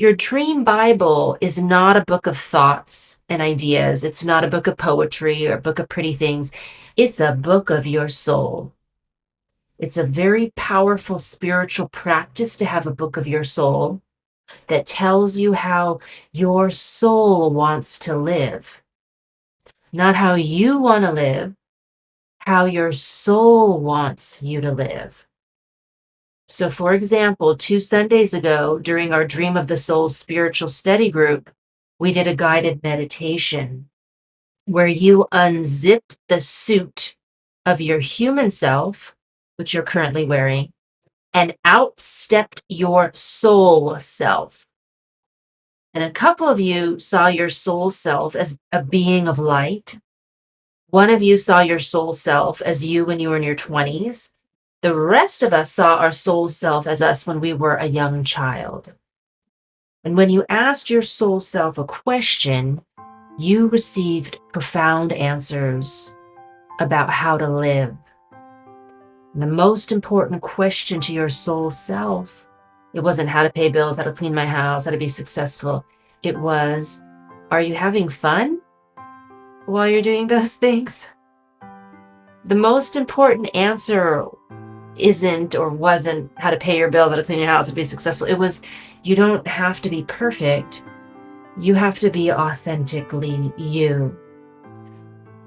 your dream Bible is not a book of thoughts and ideas. It's not a book of poetry or a book of pretty things. It's a book of your soul. It's a very powerful spiritual practice to have a book of your soul that tells you how your soul wants to live. Not how you want to live, how your soul wants you to live. So, for example, 2 Sundays ago, during our Dream of the Soul spiritual study group, we did a guided meditation where you unzipped the suit of your human self, which you're currently wearing, and out stepped your soul self. And a couple of you saw your soul self as a being of light. One of you saw your soul self as you when you were in your 20s. The rest of us saw our soul self as us when we were a young child. And when you asked your soul self a question, you received profound answers about how to live. And the most important question to your soul self, it wasn't how to pay bills, how to clean my house, how to be successful. It was, are you having fun while you're doing those things? The most important answer isn't or wasn't how to pay your bills, how to clean your house, how to be successful. It was, you don't have to be perfect. You have to be authentically you.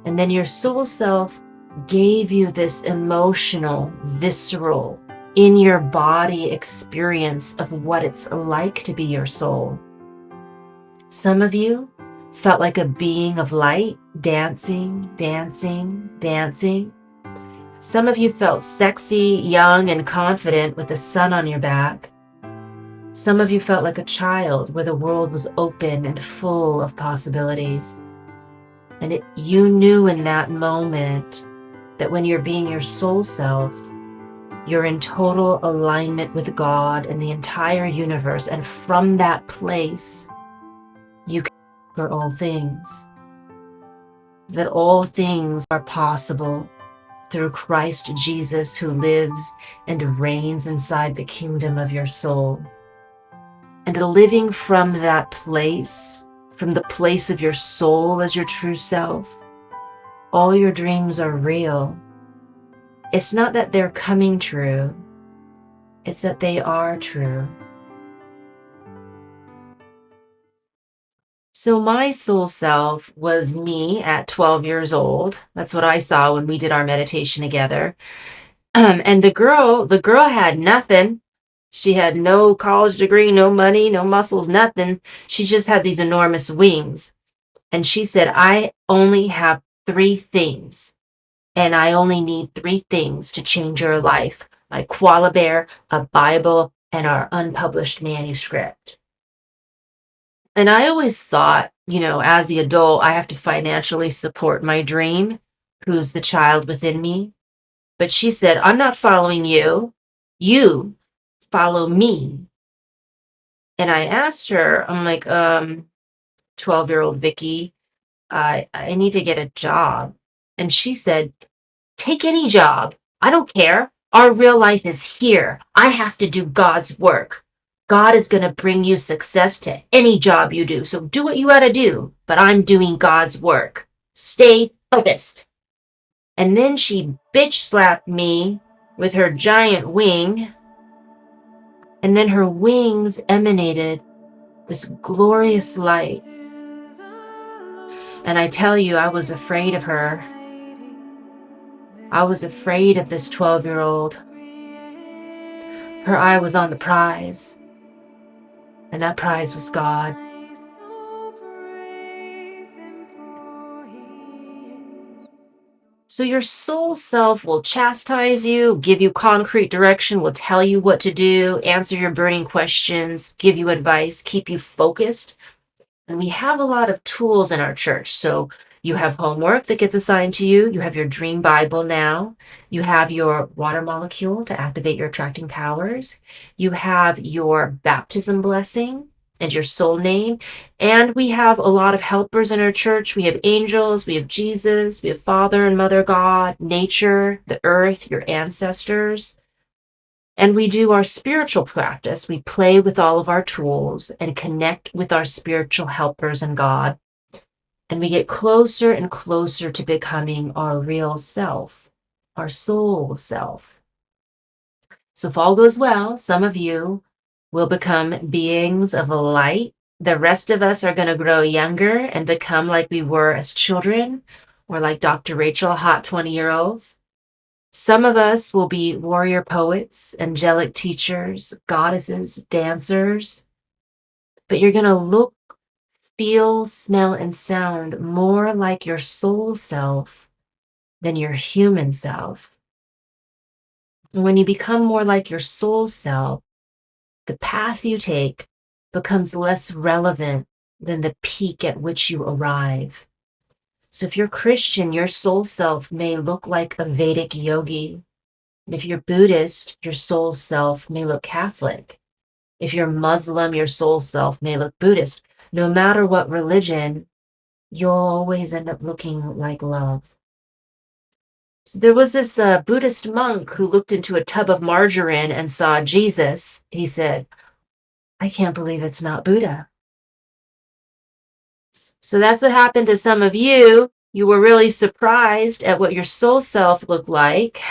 And then your soul self gave you this emotional, visceral, in your body experience of what it's like to be your soul. Some of you felt like a being of light, dancing, dancing, dancing. Some of you felt sexy, young, and confident with the sun on your back. Some of you felt like a child where the world was open and full of possibilities. And you knew in that moment that when you're being your soul self, you're in total alignment with God and the entire universe. And from that place, you can conquer all things. That all things are possible through Christ Jesus, who lives and reigns inside the kingdom of your soul. And living from that place, from the place of your soul as your true self, all your dreams are real. It's not that they're coming true, it's that they are true. So my soul self was me at 12 years old. That's what I saw when we did our meditation together. And the girl had nothing. She had no college degree, no money, no muscles, nothing. She just had these enormous wings. And she said, I only have 3 things. And I only need 3 things to change your life. My koala bear, a Bible, and our unpublished manuscript. And I always thought, as the adult, I have to financially support my dream, who's the child within me. But she said, I'm not following you. You follow me. And I asked her, I'm like, 12-year-old Vicky, I need to get a job. And she said, take any job. I don't care. Our real life is here. I have to do God's work. God is going to bring you success to any job you do. So do what you got to do. But I'm doing God's work. Stay focused. And then she bitch slapped me with her giant wing. And then her wings emanated this glorious light. And I tell you, I was afraid of her. I was afraid of this 12-year-old. Her eye was on the prize. And that prize was God. So your soul self will chastise you, give you concrete direction, will tell you what to do, answer your burning questions, give you advice, keep you focused. And we have a lot of tools in our church. So you have homework that gets assigned to you. You have your dream Bible now. You have your water molecule to activate your attracting powers. You have your baptism blessing and your soul name. And we have a lot of helpers in our church. We have angels, we have Jesus, we have Father and Mother God, nature, the earth, your ancestors. And we do our spiritual practice. We play with all of our tools and connect with our spiritual helpers and God. And we get closer and closer to becoming our real self, our soul self. So if all goes well, some of you will become beings of light. The rest of us are going to grow younger and become like we were as children, or like Dr. Rachel, hot 20-year-olds. Some of us will be warrior poets, angelic teachers, goddesses, dancers. But you're going to look, feel, smell, and sound more like your soul self than your human self. And when you become more like your soul self, the path you take becomes less relevant than the peak at which you arrive. So if you're Christian, your soul self may look like a Vedic yogi. And if you're Buddhist, your soul self may look Catholic. If you're Muslim, your soul self may look Buddhist. No matter what religion, you'll always end up looking like love. So there was this Buddhist monk who looked into a tub of margarine and saw Jesus. He said, I can't believe it's not Buddha. So that's what happened to some of you. You were really surprised at what your soul self looked like.